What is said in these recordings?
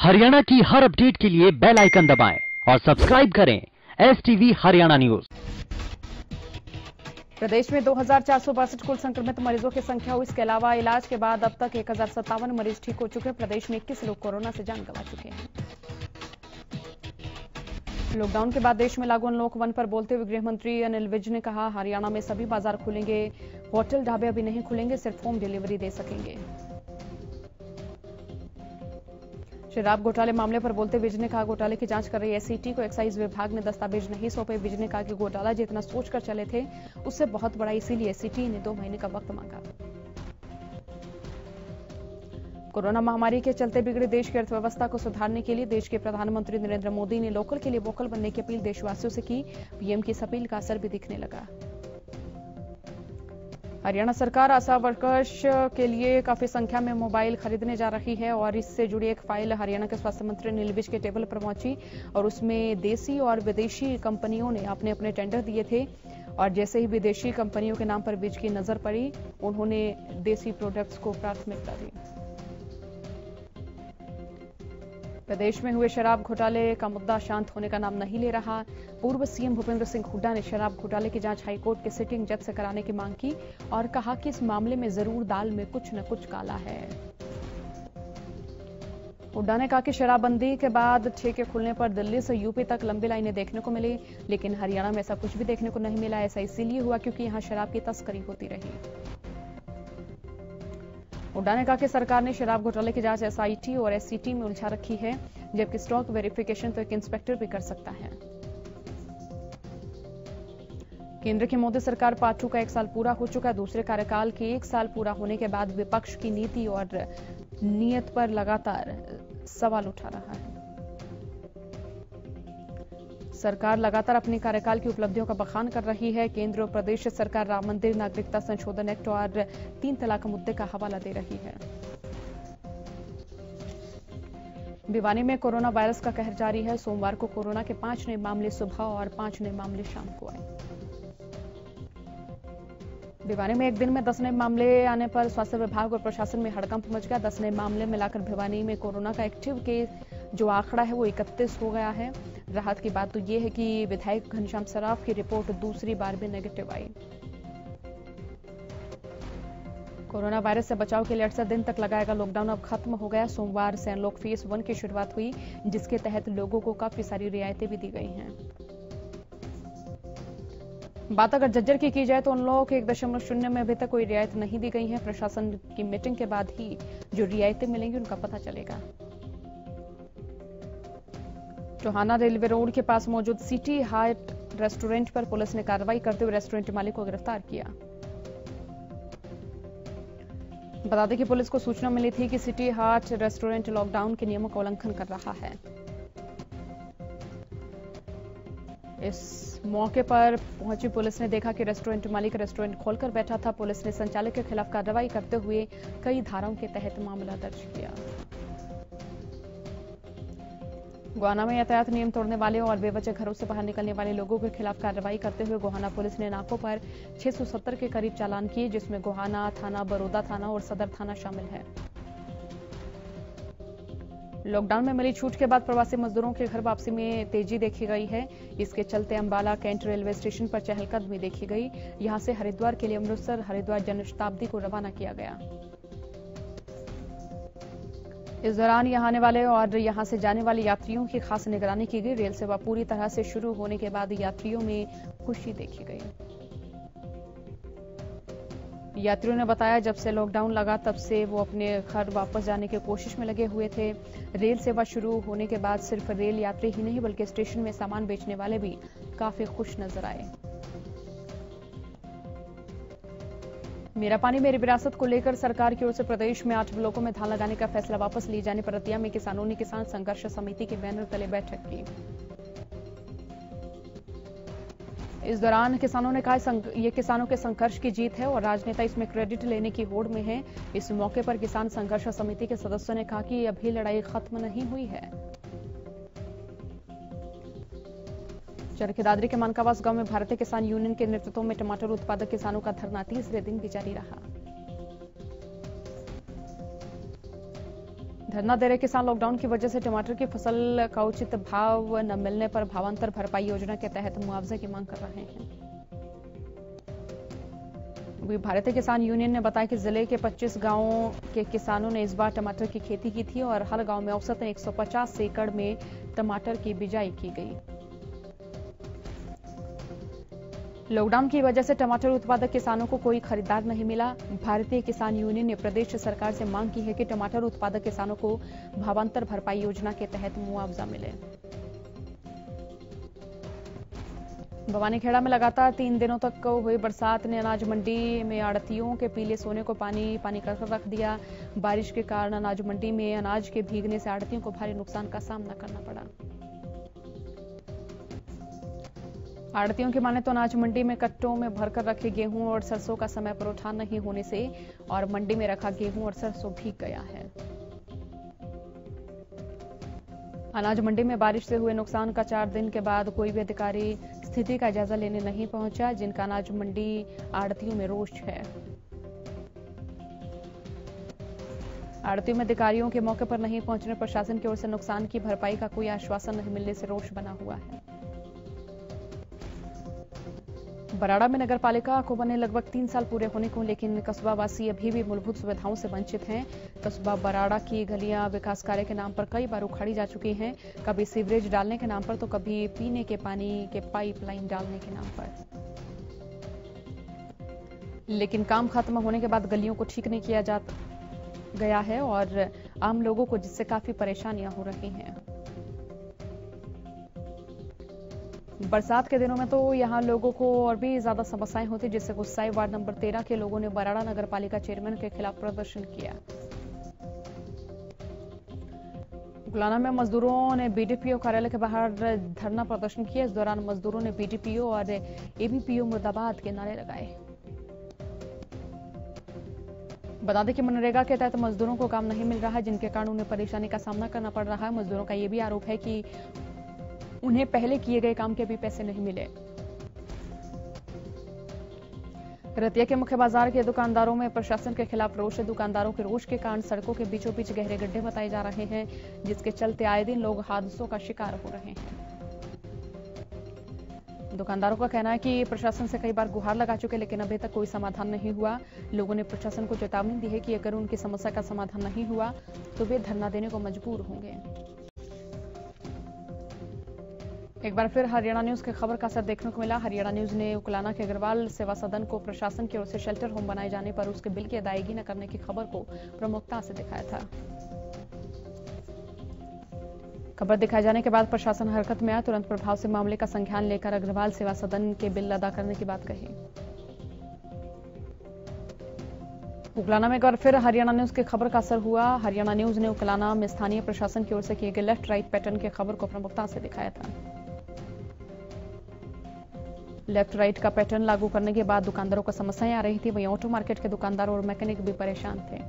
हरियाणा की हर अपडेट के लिए बेल आइकन दबाएं और सब्सक्राइब करें STV हरियाणा न्यूज। प्रदेश में 2462 कुल संक्रमित मरीजों की संख्या हुई। इसके अलावा इलाज के बाद अब तक 1057 मरीज ठीक हो चुके हैं। प्रदेश में 21 लोग कोरोना से जान गंवा चुके हैं। लॉकडाउन के बाद देश में लागू अनलॉक 1 पर बोलते हुए गृह मंत्री अनिल विज ने कहा, हरियाणा में सभी बाजार खुलेंगे, होटल ढाबे अभी नहीं खुलेंगे, सिर्फ होम डिलीवरी दे सकेंगे। शराब घोटाले मामले पर बोलते विज ने कहा, घोटाले की जांच कर रही एसीटी को एक्साइज विभाग ने दस्तावेज नहीं सौंपे। विज ने कहा कि घोटाला जितना सोचकर चले थे उससे बहुत बड़ा, इसीलिए एसीटी ने 2 महीने का वक्त मांगा। कोरोना महामारी के चलते बिगड़े देश की अर्थव्यवस्था को सुधारने के लिए देश के प्रधानमंत्री नरेंद्र मोदी ने लोकल के लिए वोकल बनने की अपील देशवासियों से की। पीएम की इस अपील का असर भी दिखने लगा। हरियाणा सरकार आशा वर्कर्स के लिए काफी संख्या में मोबाइल खरीदने जा रही है और इससे जुड़ी एक फाइल हरियाणा के स्वास्थ्य मंत्री अनिल विज के टेबल पर पहुंची और उसमें देसी और विदेशी कंपनियों ने अपने अपने टेंडर दिए थे और जैसे ही विदेशी कंपनियों के नाम पर विज की नजर पड़ी, उन्होंने देसी प्रोडक्ट्स को प्राथमिकता दी। प्रदेश में हुए शराब घोटाले का मुद्दा शांत होने का नाम नहीं ले रहा। पूर्व सीएम भूपेंद्र सिंह हुड्डा ने शराब घोटाले की जांच हाईकोर्ट के सिटिंग जज से कराने की मांग की और कहा कि इस मामले में जरूर दाल में कुछ न कुछ काला है। हुड्डा ने कहा कि शराबबंदी के बाद ठेके खुलने पर दिल्ली से यूपी तक लंबी लाइनें देखने को मिली, लेकिन हरियाणा में ऐसा कुछ भी देखने को नहीं मिला। ऐसा इसीलिए हुआ क्योंकि यहां शराब की तस्करी होती रही। हुड्डा ने कहा कि सरकार ने शराब घोटाले की जांच एसआईटी और एससीटी में उलझा रखी है, जबकि स्टॉक वेरिफिकेशन तो एक इंस्पेक्टर भी कर सकता है। केंद्र की मोदी सरकार पार्ट 2 का 1 साल पूरा हो चुका है। दूसरे कार्यकाल के 1 साल पूरा होने के बाद विपक्ष की नीति और नीयत पर लगातार सवाल उठा रहा है। सरकार लगातार अपने कार्यकाल की उपलब्धियों का बखान कर रही है। केंद्र और प्रदेश सरकार राम मंदिर, नागरिकता संशोधन एक्ट और 3 तलाक मुद्दे का हवाला दे रही है। भिवानी में कोरोना वायरस का कहर जारी है। सोमवार को कोरोना के 5 नए मामले सुबह और 5 नए मामले शाम को आए। भिवानी में एक दिन में 10 नए मामले आने पर स्वास्थ्य विभाग और प्रशासन में हड़कंप मच गया। 10 नए मामले मिलाकर भिवानी में कोरोना का एक्टिव केस जो आंकड़ा है वो 31 हो गया है। राहत की बात तो ये है कि विधायक घनश्याम सराफ की रिपोर्ट दूसरी बार भी नेगेटिव आई। कोरोना वायरस से बचाव के लिए 68 दिन तक लगाएगा लॉकडाउन अब खत्म हो गया। सोमवार से अनलॉक फेज 1 की शुरुआत हुई, जिसके तहत लोगों को काफी सारी रियायतें भी दी गई हैं। बात अगर झज्जर की जाए तो अनलॉक 1.0 में अभी तक कोई रियायत नहीं दी गई है। प्रशासन की मीटिंग के बाद ही जो रियायतें मिलेंगी उनका पता चलेगा। टोहाना रेलवे रोड के पास मौजूद सिटी हार्ट रेस्टोरेंट पर पुलिस ने कार्रवाई करते हुए रेस्टोरेंट मालिक को गिरफ्तार किया। बता दें कि पुलिस को सूचना मिली थी कि सिटी हार्ट रेस्टोरेंट लॉकडाउन के नियमों का उल्लंघन कर रहा है। इस मौके पर पहुंची पुलिस ने देखा कि रेस्टोरेंट मालिक रेस्टोरेंट खोलकर बैठा था। पुलिस ने संचालक के खिलाफ कार्रवाई करते हुए कई धाराओं के तहत मामला दर्ज किया। गोहाना में यातायात नियम तोड़ने वाले और बेवजह घरों से बाहर निकलने वाले लोगों के खिलाफ कार्रवाई करते हुए गोहाना पुलिस ने नाकों पर 670 के करीब चालान किए, जिसमें गोहाना थाना, बरोदा थाना और सदर थाना शामिल है। लॉकडाउन में मिली छूट के बाद प्रवासी मजदूरों के घर वापसी में तेजी देखी गई है। इसके चलते अंबाला कैंट रेलवे स्टेशन पर चहलकदमी देखी गई। यहां से हरिद्वार के लिए अमृतसर हरिद्वार जनशताब्दी को रवाना किया गया। इस दौरान यहां आने वाले और यहां से जाने वाले यात्रियों की खास निगरानी की गई। रेल सेवा पूरी तरह से शुरू होने के बाद यात्रियों में खुशी देखी गई। यात्रियों ने बताया, जब से लॉकडाउन लगा तब से वो अपने घर वापस जाने की कोशिश में लगे हुए थे। रेल सेवा शुरू होने के बाद सिर्फ रेल यात्री ही नहीं बल्कि स्टेशन में सामान बेचने वाले भी काफी खुश नजर आए। मेरा पानी मेरी विरासत को लेकर सरकार की ओर से प्रदेश में 8 ब्लॉकों में धान लगाने का फैसला वापस लिए जाने पर रतिया में किसानों ने किसान संघर्ष समिति के बैनर तले बैठक की। इस दौरान किसानों ने कहा, ये किसानों के संघर्ष की जीत है और राजनेता इसमें क्रेडिट लेने की होड़ में है। इस मौके पर किसान संघर्ष समिति के सदस्यों ने कहा कि अभी लड़ाई खत्म नहीं हुई है। चरखी दादरी के मानकावास गांव में भारतीय किसान यूनियन के नेतृत्व में टमाटर उत्पादक किसानों का धरना तीसरे दिन भी जारी रहा। धरना दे रहे किसान लॉकडाउन की वजह से टमाटर की फसल का उचित भाव न मिलने पर भावांतर भरपाई योजना के तहत मुआवजे की मांग कर रहे हैं। भारतीय किसान यूनियन ने बताया कि जिले के 25 गांवों के किसानों ने इस बार टमाटर की खेती की थी और हर गांव में औसतन 150 एकड़ में टमाटर की बिजाई की गई। लॉकडाउन की वजह से टमाटर उत्पादक किसानों को कोई खरीदार नहीं मिला। भारतीय किसान यूनियन ने प्रदेश सरकार से मांग की है कि टमाटर उत्पादक किसानों को भावांतर भरपाई योजना के तहत मुआवजा मिले। भवानीखेड़ा में लगातार 3 दिनों तक हुई बरसात ने अनाज मंडी में आड़तियों के पीले सोने को पानी कर रख दिया। बारिश के कारण अनाज मंडी में अनाज के भीगने से आड़तियों को भारी नुकसान का सामना करना पड़ा। आड़तियों की माने तो अनाज मंडी में कट्टों में भरकर रखे गेहूं और सरसों का समय पर उठान नहीं होने से और मंडी में रखा गेहूं और सरसों भीग गया है। अनाज मंडी में बारिश से हुए नुकसान का 4 दिन के बाद कोई भी अधिकारी स्थिति का जायजा लेने नहीं पहुंचा, जिनका अनाज मंडी आड़तियों में रोष है। आड़तियों में अधिकारियों के मौके पर नहीं पहुंचने, प्रशासन की ओर से नुकसान की भरपाई का कोई आश्वासन नहीं मिलने से रोष बना हुआ है। बराड़ा में नगर पालिका को बने लगभग 3 साल पूरे होने को, लेकिन कस्बावासी अभी भी मूलभूत सुविधाओं से वंचित हैं। कस्बा बराड़ा की गलियां विकास कार्य के नाम पर कई बार उखाड़ी जा चुकी हैं, कभी सीवरेज डालने के नाम पर तो कभी पीने के पानी के पाइपलाइन डालने के नाम पर। लेकिन काम खत्म होने के बाद गलियों को ठीक नहीं किया गया है और आम लोगों को जिससे काफी परेशानियां हो रही हैं। बरसात के दिनों में तो यहां लोगों को और भी ज्यादा समस्याएं होती, जिससे गुस्साए वार्ड नंबर 13 के लोगों ने बराड़ा नगर पालिका चेयरमैन के खिलाफ प्रदर्शन किया। गुलाना में मजदूरों ने बीडीपीओ कार्यालय के बाहर धरना प्रदर्शन किया। इस दौरान मजदूरों ने बीडीपीओ और एबीपीओ मुर्दाबाद के नारे लगाए। बता दें कि मनरेगा के तहत मजदूरों को काम नहीं मिल रहा है, जिनके कारण उन्हें परेशानी का सामना करना पड़ रहा है। मजदूरों का यह भी आरोप है कि उन्हें पहले किए गए काम के भी पैसे नहीं मिले। रतिया के मुख्य बाजार के दुकानदारों में प्रशासन के खिलाफ रोष है। दुकानदारों के रोष के कारण सड़कों के बीचों बीच गहरे गड्ढे बताए जा रहे हैं, जिसके चलते आए दिन लोग हादसों का शिकार हो रहे हैं। दुकानदारों का कहना है कि प्रशासन से कई बार गुहार लगा चुके, लेकिन अभी तक कोई समाधान नहीं हुआ। लोगों ने प्रशासन को चेतावनी दी है कि अगर उनकी समस्या का समाधान नहीं हुआ तो वे धरना देने को मजबूर होंगे। एक बार फिर हरियाणा न्यूज की खबर का असर देखने को मिला। हरियाणा न्यूज ने उकलाना के अग्रवाल सेवा सदन को प्रशासन की ओर से शेल्टर होम बनाए जाने पर उसके बिल की अदायगी न करने की खबर को प्रमुखता से दिखाया था। खबर दिखाए जाने के बाद प्रशासन हरकत में आया, तुरंत प्रभाव से मामले का संज्ञान लेकर अग्रवाल सेवा सदन के बिल अदा करने की बात कही। उकलाना में एक बार फिर हरियाणा न्यूज की खबर का असर हुआ। हरियाणा न्यूज ने उकलाना में स्थानीय प्रशासन की ओर से किए गए लेफ्ट राइट पैटर्न की खबर को प्रमुखता से दिखाया था। लेफ्ट राइट का पैटर्न लागू करने के बाद दुकानदारों को समस्याएं आ रही थी, वहीं ऑटो मार्केट के दुकानदार और मैकेनिक भी परेशान थे।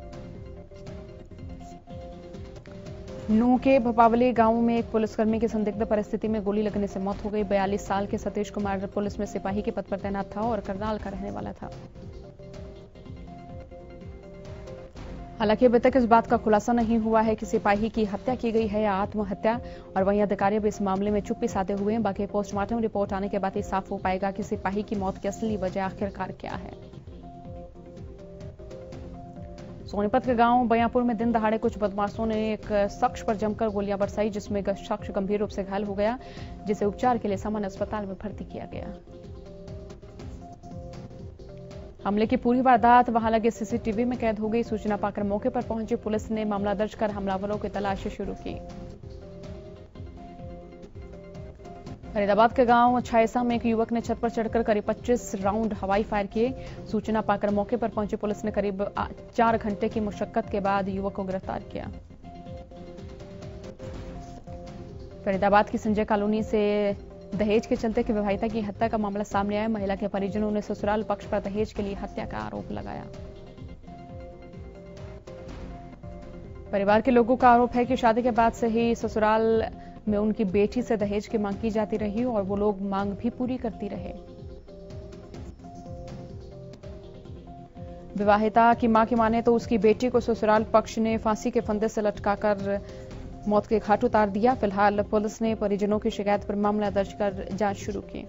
नूह के भपावली गांव में एक पुलिसकर्मी की संदिग्ध परिस्थिति में गोली लगने से मौत हो गई। 42 साल के सतीश कुमार पुलिस में सिपाही के पद पर तैनात था और करनाल का रहने वाला था। हालांकि अभी तक इस बात का खुलासा नहीं हुआ है कि सिपाही की हत्या की गई है या आत्महत्या, और वहीं अधिकारी भी इस मामले में चुप्पी साधे हुए हैं। बाकी पोस्टमार्टम रिपोर्ट आने के बाद ही साफ हो पाएगा कि सिपाही की मौत की असली वजह आखिरकार क्या है। सोनीपत के गांव बयापुर में दिन दहाड़े कुछ बदमाशों ने एक शख्स पर जमकर गोलियां बरसाई, जिसमें शख्स गंभीर रूप से घायल हो गया, जिसे उपचार के लिए सामान्य अस्पताल में भर्ती किया गया। हमले की पूरी वारदात वहां लगे सीसीटीवी में कैद हो गई। सूचना पाकर मौके पर पहुंची पुलिस ने मामला दर्ज कर हमलावरों की तलाश शुरू की। फरीदाबाद के गांव छायसा में एक युवक ने छत पर चढ़कर करीब 25 राउंड हवाई फायर किए। सूचना पाकर मौके पर पहुंची पुलिस ने करीब 4 घंटे की मुशक्कत के बाद युवक को गिरफ्तार किया। फरीदाबाद की संजय कॉलोनी से दहेज के चलते विवाहिता की हत्या का मामला सामने आया। महिला के परिजनों ने ससुराल पक्ष पर दहेज के लिए हत्या का आरोप लगाया। परिवार के लोगों का आरोप है कि शादी के बाद से ही ससुराल में उनकी बेटी से दहेज की मांग की जाती रही और वो लोग मांग भी पूरी करती रहे। विवाहिता की मां की माने तो उसकी बेटी को ससुराल पक्ष ने फांसी के फंदे से लटकाकर मौत के घाट उतार दिया। फिलहाल पुलिस ने परिजनों की शिकायत पर मामला दर्ज कर जांच शुरू की।